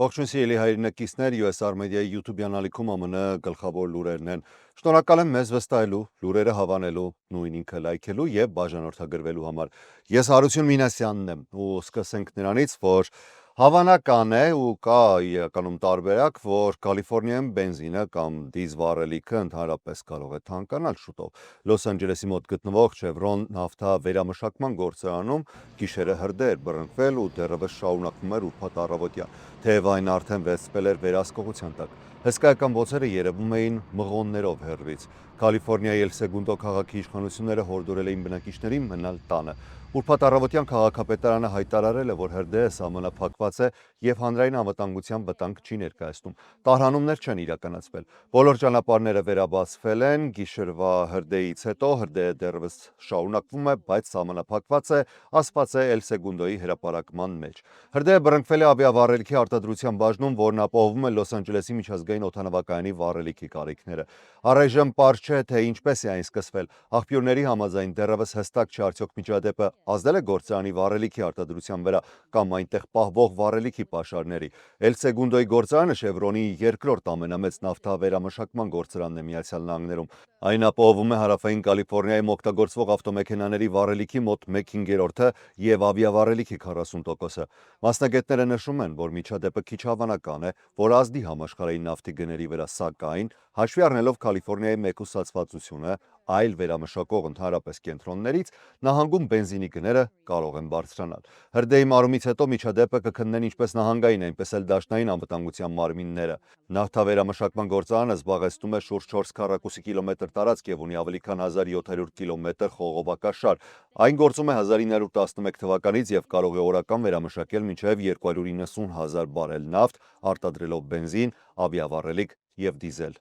Ողջույն սիրելի հայրենակիցներ, US Media-ի YouTube-յան ալիքում ԱՄՆ գլխավոր լուրերն են։ Շնորհակալ եմ մեզ վստահելու, լուրերը հավանելու, նույն ինքը լայքելու եւ բաժանորդագրվելու համար։ Ես Հարություն Մինասյանն եմ ու սկսենք նրանից, որ հավանական է ու կա իրականում տարբերակ, որ Կալիֆոռնիայում բենզինը կամ դիզ վառելիքը ընդհանրապես կարող է թանկանալ շուտով։ Լոս Անջելեսի մոտ գտնվող Chevron նավթա վերամշակման գործարանում գիշերը հրդեհ էր բռնկվել ու դեռևս շարունակվում էր ուրբաթ առավոտյան, թեև այն արդեն վերցվել էր վերահսկողության տակ։ Հսկայական բոցերը երևում էին մղոններով հեռվից։ Կալիֆոռնիայի El Segundo քաղաքի իշխանությունները հորդորել էին բնակիչներին մնալ տանը։ Ուրբաթ առավոտյան քաղաքապետարանը հայտարարել է, որ հրդեհը սահմանափակված է եւ հանրային անվտանգության վտանգ չի ներկայացնում։ Տարհանումներ չեն իրականացվել։ Բոլոր ճանապարհները վերաբացվել են, գիշերվա հրդեհից հետո հրդեհը դեռևս շարունակվում է, բայց սահմանափակված է, ասված է El Segundo-ի հրապարակման մեջ։ Հրդեհը բռնկվել է ավիավառելիքի արտադրության բաժնում, որն ապահովում է Լոս Անջելեսի միջազգային օդանավակայանի վառելիքի կարիքները։ Առայժմ պարզ չէ, թե ինչպես է այն սկսվել։ Աղբյուրների համաձայն դեռևս հստակ չէ արդյոք միջադեպը ազդել է գործարանի վառելիքի արտադրության վրա կամ այնտեղ պահվող վառելիքի պաշարների։ El Segundo-ի գործարանը Chevron-ի երկրորդ ամենամեծ նավթավերամշակման գործարանն է Միացյալ Նահանգներում։ Այն ապահովում է հարավային Կալիֆոռնիայում օգտագործվող ավտոմեքենաների վառելիքի մոտ 1/5-ը եւ ավիավառելիքի 40%-ը։ Մասնագետները նշում են, որ միջադեպը քիչ հավանական է, որ ազդի համաշխարհային նավթի գների վրա, սակայն հաշվի առնելով Կալիֆոռնիայի մեկուսացվածությունը այլ վերամշակող ընդհանրապես կենտրոններից, նահանգում բենզինի գները կարող են բարձրանալ։ Հրդեհի մարումից հետո միջադեպը կքննեն ինչպես նահանգային, այնպես էլ դաշնային անվտանգության մարմինները։ Նավթավերամշակման գործարանը զբաղեցնում է շուրջ 4 քառակուսի կիլոմետր տարածք եւ ունի ավելի քան 1700 կիլոմետր խողովակաշար։ Այն գործում է 1911 թվականից եւ կարող է օրական վերամշակել մինչեւ 290,000 բարել նավթ, արտադրելով բենզին, ավիավառելիք եւ դիզել։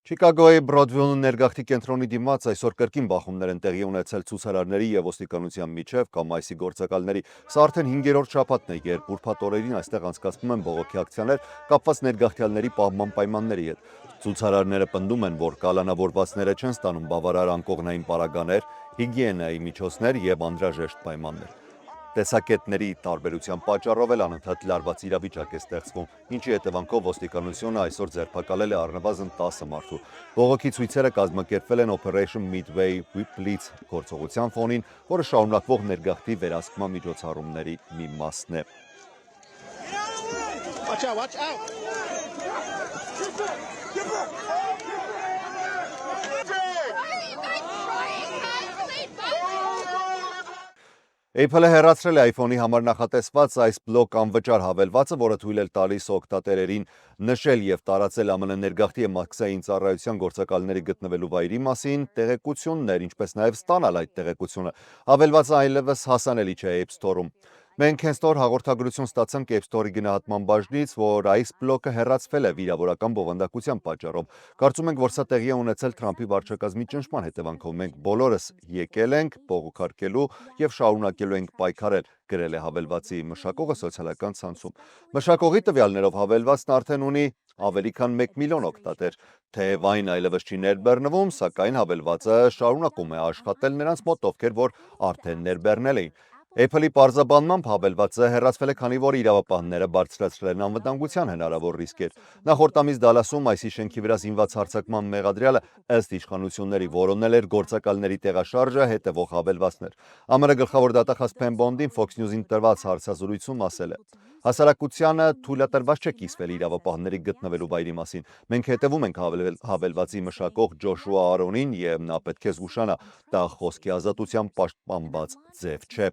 Չիկագոյի Բրոդվեյ ներգաղթի կենտրոնի դիմաց այսօր կրկին բախումներ են տեղի ունեցել ցուցարարների եւ ոստիկանության միջև կամ այսի գործակալների։ Սա արդեն 5-րդ շաբաթն է, երբ ուրբաթ օրերին այստեղ անցկացվում են բողոքի ակցիաներ կապված ներգաղթյալների պահման պայմանների հետ։ Ցուցարարները պնդում են, որ կալանավորվածները չեն ստանում բավարար անկողնային պարագաներ, հիգիենայի միջոցներ եւ անհրաժեշտ պայմաններ։ Տեսակետների տարբերության պատճառով էլ անընդհատ լարված իրավիճակ է ստեղծվում, ինչի հետևանքով ոստիկանությունը այսօր ձերբակալել է առնվազն 10 մարդու։ Բողոքի ցույցերը կազմակերպվել են Operation Midway Blitz գործողության ֆոնին, որը շարունակվող ներգաղթի վերահսկման միջոցառումների մի մասն է։ Apple-ը հեռացրել է iPhone-ի համար նախատեսված այս բլոկ անվճար հավելվածը, որը թույլ է տալիս օգտատերերին նշել եւ տարածել ԱՄՆ ներգաղթի եւ մաքսային ծառայության գործակալների գտնվելու վայրի մասին տեղեկություններ, ինչպես նաեւ ստանալ այդ տեղեկությունը։ Հավելվածը այլևս հասանելի չէ App Store-ում։ Մենք հենց հաղորդագրություն ստացանք App Store-ի գնահատման բաժնից, որ այս բլոկը հեռացվել է վիրավորական բովանդակության պատճառով։ Կարծում ենք, որ սա տեղի է ունեցել Թրամփի վարչակազմի ճնշման հետևանքով։ Մենք բոլորս եկել ենք բողոքարկելու եւ շարունակելու ենք պայքարել, գրել է հավելվածի մշակողը սոցիալական ցանցում։ Մշակողի տվյալներով հավելվածն արդեն ունի ավելի քան 1 միլիոն օգտատեր, թեև այն այլևս չի ներբեռնվում, սակայն հավելվածը շարունակում է աշխատել նրանց մոտ, ովքեր որ արդեն ներբեռնել էին։ Apple-ի պարզաբանմամբ հավելվածը հեռացվել է, քանի որ իրավապահները բարձրացրել են անվտանգության հնարավոր ռիսկեր։ Նախորդ ամիս Դալասում այսի շենքի վրա զինված հարձակման մեղադրյալը ըստ իշխանությունների որոնել էր գործակալների տեղաշարժը հետևող հավելվածներ։ ԱՄՆ գլխավոր դատախազ Փեն Բոնդին Fox News-ին տված հարցազրույցում ասել է. Հասարակությանը թույլատրված չէ կիսվել իրավապահների գտնվելու վայրի մասին։ Մենք հետևում ենք հավելվածի մշակող Ջոշուա Արոնին եւ նա պետք է զգուշանա, դա խոսքի ազատության պաշտպանված ձև չէ։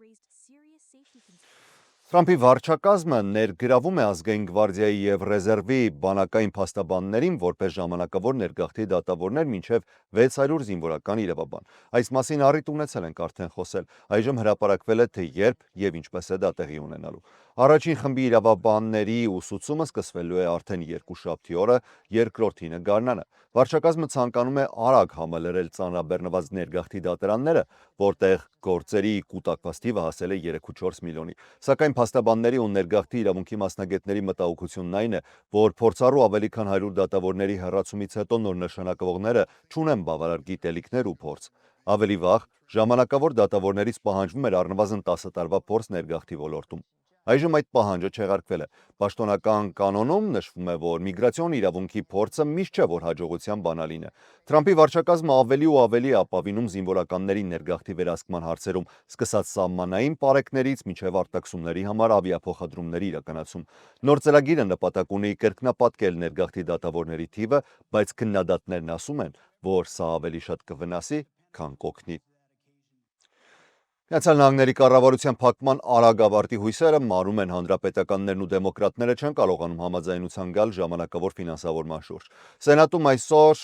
Թրամփի վարչակազմը ներգրավում է ազգային գվարդիայի եւ ռեզերվի բանակային փաստաբաններին որպես ժամանակավոր ներգաղթի դատավորներ մինչեւ 600 զինվորական իրավաբան։ Այս մասին առիթ ունեցել ենք արդեն խոսել։ Այժմ հրապարակվել է, թե երբ եւ ինչպես է դա տեղի ունենալու։ Առաջին խմբի իրավաբանների ուսուցումը սկսվելու է արդեն երկուշաբթի օրը, երկրորդինը գարնանը։ Վարչակազմը ցանկանում է արագ համալրել ծանրաբեռնված ներգաղթի դատարանները, որտեղ գործերի կուտակված թիվը հասել է 3.4 միլիոնի։ Սակայն փաստաբանների ու ներգաղթի իրավունքի մասնագետների մտահոգությունն այն է, որ փորձառու ավելի քան 100 դատավորների հեռացումից հետո նոր նշանակվողները չունեն բավարար գիտելիքներ ու փորձ։ Ավելի վաղ ժամանակավոր դատավորներից պահանջվում էր առնվազն 10 տարվա փորձ ներգաղթի ոլորտում։ Այժմ այդ պահանջը չեղարկվել է։ Պաշտոնական կանոնում նշվում է, որ միգրացիոն իրավունքի փորձը միշտ չէ, որ հաջողության բանալին է։ Թրամփի վարչակազմը ավելի ու ավելի է ապավինում զինվորականների ներգաղթի վերահսկման հարցերում, սկսած սահմանային պարեկներից մինչև արտաքսումների համար ավիափոխադրումների իրականացում։ Նոր ծրագիրը նպատակ ունի կրկնապատկել ներգաղթի դատավորների թիվը, բայց քննադատներն ասում են, որ սա ավելի շատ կվնասի, քան կօգնի։ Միացյալ Նահանգների կառավարության փակման արագ ավարտի հույսերը մարում են հանրապետականներն ու դեմոկրատները չեն կարողանում համաձայնության գալ ժամանակավոր ֆինանսավորման շուրջ։ Սենատում այսօր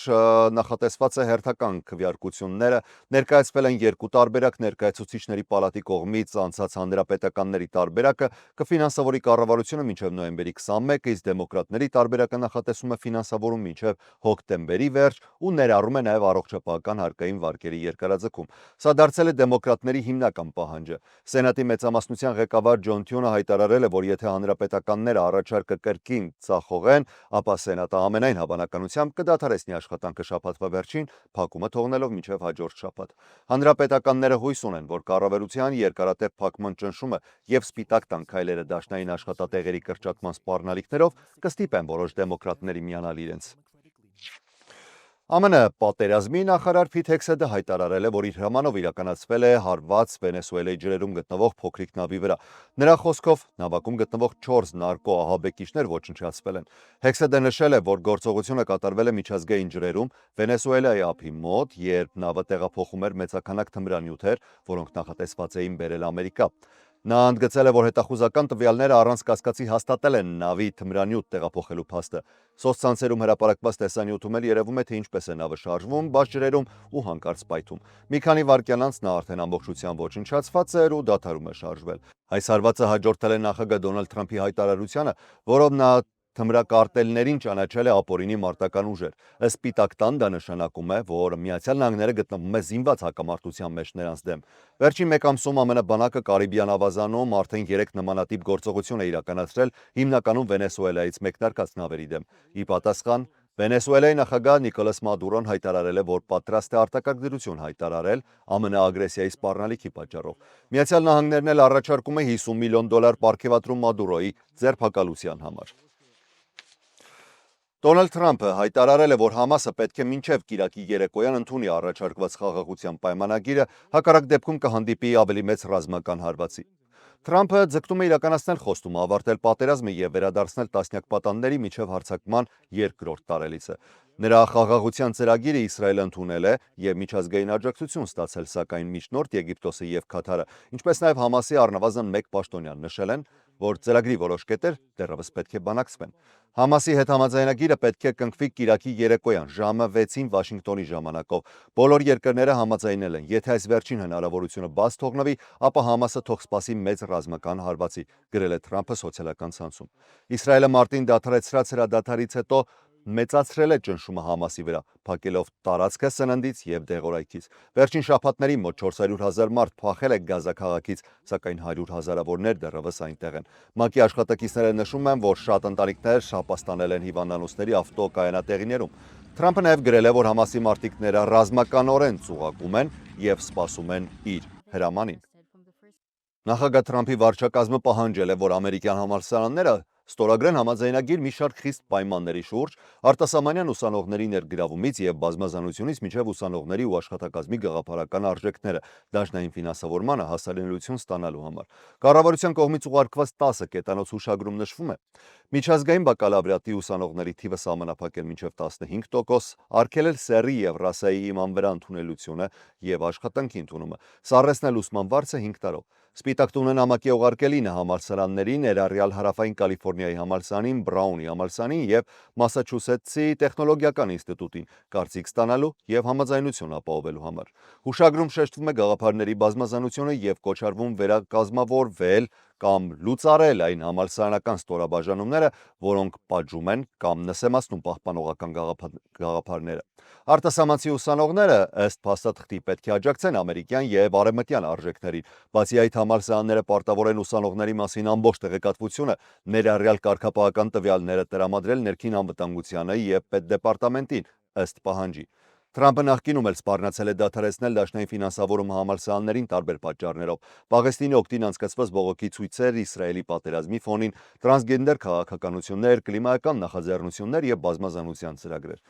նախատեսված է հերթական քվեարկությունները, ներկայացվել են երկու տարբերակ, ներկայացուցիչների պալատի կողմից անցած հանրապետականների տարբերակը կֆինանսավորի կառավարությունը մինչև նոյեմբերի 21, իսկ դեմոկրատների տարբերակը նախատեսում է ֆինանսավորում մինչև հոկտեմբերի վերջ ու ներառում է նաև առողջապահական հարկային վարկերի երկարաձգում։ Սա դարձել է դեմոկրատների հիմնական պահանջը։ Սենատի մեծամասնության ղեկավար Ջոն Թյունը հայտարարել է, որ եթե հանրապետականները առաջարկը կրկին ծախողեն, ապա Սենատը ամենայն հավանականությամբ կդադարեցնի աշխատանքը շաբաթվա վերջին, փակումը թողնելով մինչև հաջորդ շաբաթ։ Հանրապետականները հույս ունեն, որ կառավարության երկարատև փակման ճնշումը եւ սպիտակ տան քայլերը դաշնային աշխատատեղերի կրճատման սպառնալիքներով կստիպեն որոշ դեմոկրատների միանալ իրենց։ ԱՄՆ պատերազմի նախարար Փիթ Հեքսեթը հայտարարել է, որ իր հրամանով իրականացվել է հարված Վենեսուելայի ջրերում գտնվող փոքրիկ նավի վրա։ Նրա խոսքով նավակում գտնվող 4 նարկո ահաբեկիչներ ոչնչացվել են։ Հեքսեթը նշել է, որ գործողությունը կատարվել է միջազգային ջրերում Վենեսուելայի ափի մոտ, երբ նավը տեղափոխում էր մեծաքանակ թմրանյութեր, որոնք նախատեսված էին բերել Ամերիկա։ Նա ընդգծել է, որ հետախուզական տվյալները առանց կասկածի հաստատել են նավի թմրանյութ տեղափոխելու փաստը։ Սոցցանցերում հրապարակված տեսանյութում էլ երևում է, թե ինչպես է նավը շարժվում բաց ջրերում ու հանկարծ պայթում։ Մի քանի վայրկյան անց նա արդեն ամբողջությամբ ոչնչացված էր ու դադարում է շարժվել։ Այս հարվածը հաջորդել է նախագահ Դոնալդ Թրամփի հայտարարությանը, որով նա թմրակարտելներին ճանաչել է ապօրինի մարտական ուժեր։ Ըստ Սպիտակ տան դա նշանակում է, որ Միացյալ Նահանգները գտնվում է զինված հակամարտության մեջ նրանց դեմ։ Վերջին մեկ ամսում ԱՄՆ բանակը Կարիբյան ավազանում արդեն 3 նմանատիպ գործողություն է իրականացրել, հիմնականում Վենեսուելայից մեկնարկած նավերի դեմ։ Ի պատասխան Վենեսուելայի նախագահ Նիկոլաս Մադուրոն հայտարարել է, որ պատրաստ է արտակարգ դրություն հայտարարել ԱՄՆ ագրեսիայի սպառնալիքի պատճառով։ Միացյալ Նահանգներն էլ առաջարկում է $50 միլիոն պարգևատրում Մադուրոյի ձերբակալության համար։ Դոնալդ Թրամփը հայտարարել է, որ Համասը պետք է մինչև կիրակի երեկոյան ընդունի առաջարկված խաղաղության պայմանագիրը, հակառակ դեպքում կհանդիպի ավելի մեծ ռազմական հարվածի։ Թրամփը ձգտում է իրականացնել խոստումը ավարտել պատերազմը եւ վերադարձնել տասնյակ պատանների միջև հարձակման երկրորդ տարելիցը։ Նրա խաղաղության ծրագիրը Իսրայելը ընդունել է եւ միջազգային աջակցություն ստացել, սակայն միջնորդ Եգիպտոսը եւ Քաթարը, ինչպես նաեւ Համասի առնվազն մեկ պաշտոնյան նշել են, որ ծրագրի որոշ կետեր դեռևս պետք է բանակցվեն։ Համասի հետ համաձայնագիրը պետք է կնքվի կիրակի երեկոյան ժամը 6-ին Վաշինգտոնի ժամանակով։ Բոլոր երկրները համաձայնել են, եթե այս վերջին հնարավորությունը բաց թողնվի, ապա Համասը թող սպասի մեծ ռազմական հարվածի, գրել է Թրամփը սոցիալական ցանցում։ Իսրայելը մարտին դադարեցրած հրադադարից հետո մեծացրել է ճնշումը Համասի վրա, փակելով տարածքը սննդից եւ դեղորայքից։ Վերջին շաբաթներին մոտ 400,000 մարդ փախել է Գազա քաղաքից, սակայն 100,000-ավորներ դեռևս այնտեղ են։ ՄԱԿ-ի աշխատակիցները նշում են, որ շատ ընտանիքներ շապաստանել են հիվանդանոցների ավտոկայանատեղիներում։ Թրամփը նաև գրել է, որ Համասի մարտիկները ռազմականորեն ծուղակում են եւ սպասում են իր հրամանին։ Նախագահ Թրամփի վարչակազմը պահանջել է, որ ամերիկյան համալսարանները ստորագրեն համաձայնագիր մի շարք խիստ պայմանների շուրջ, արտասահմանյան ուսանողների ներգրավումից եւ բազմազանությունից մինչեւ ուսանողների ու աշխատակազմի գաղափարական արժեքները դաշնային ֆինանսավորմանը հասանելիություն ստանալու համար։ Կառավարության կողմից ուղարկված 10 կետանոց հուշագրում նշվում է. միջազգային բակալավրիատի ուսանողների թիվը սահմանափակել մինչև 15%, արգելել սեռի եւ ռասայի իման վրա ընդունելությունը եւ աշխատանքի ընդունումը, սառեցնել ուսման վարձը 5 տարով։ Սպիտակ տունը նամակի ուղարկել 9 համալսարանների, ներառյալ Հարավային Կալիֆոռնիայի համալսարանին, Բրաունի համալսարանին եւ Մասաչուսեթսի տեխնոլոգիական ինստիտուտին կարծիք ստանալու եւ համաձայնություն ապահովելու համար։ Հուշագրում շեշտվում է գաղափարների բազմազանությունը եւ կոչարվում վերակազմավորվել կամ լուծարել այն համալսարանական ստորաբաժանումները, որոնք պատժում են կամ նսեմացնում պահպանողական գաղափարները։ Արտասահմանցի ուսանողները ըստ փաստաթղթի պետք է աջակցեն ամերիկյան եւ արևմտյան արժեքներին, բացի այդ համալսարանները պարտավոր են ուսանողների մասին ամբողջ տեղեկատվությունը, ներառյալ կարգապահական տվյալները տրամադրել ներքին անվտանգությանը եւ պետդեպարտամենտին ըստ պահանջի։ Թրամփը նախկինում էլ սպառնացել է դադարեցնել դաշնային ֆինանսավորումը համալսարաններին տարբեր պատճառներով։ Պաղեստինի օգտին անցկացված բողոքի ցույցեր, Իսրայելի պատերազմի ֆոնին, տրանսգենդեր քաղաքականություններ, կլիմայական նախաձեռնություններ եւ բազմազանության ծրագրեր։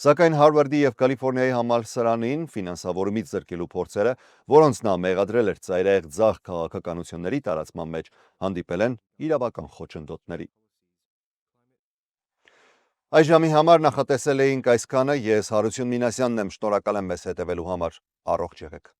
Սակայն Հարվարդի եւ Կալիֆոռնիայի համալսարանին ֆինանսավորումից զրկելու փորձերը, որոնց նա մեղադրել էր ծայրահեղ ձախ քաղաքականությունների տարածման մեջ, հանդիպել են իրավական խոչընդոտների։ Այս ժամի համար նախատեսել էինք այսքանը, ես Հարություն Մինասյանն եմ, շնորհակալ եմ մեզ հետևելու համար, առողջ եղեք։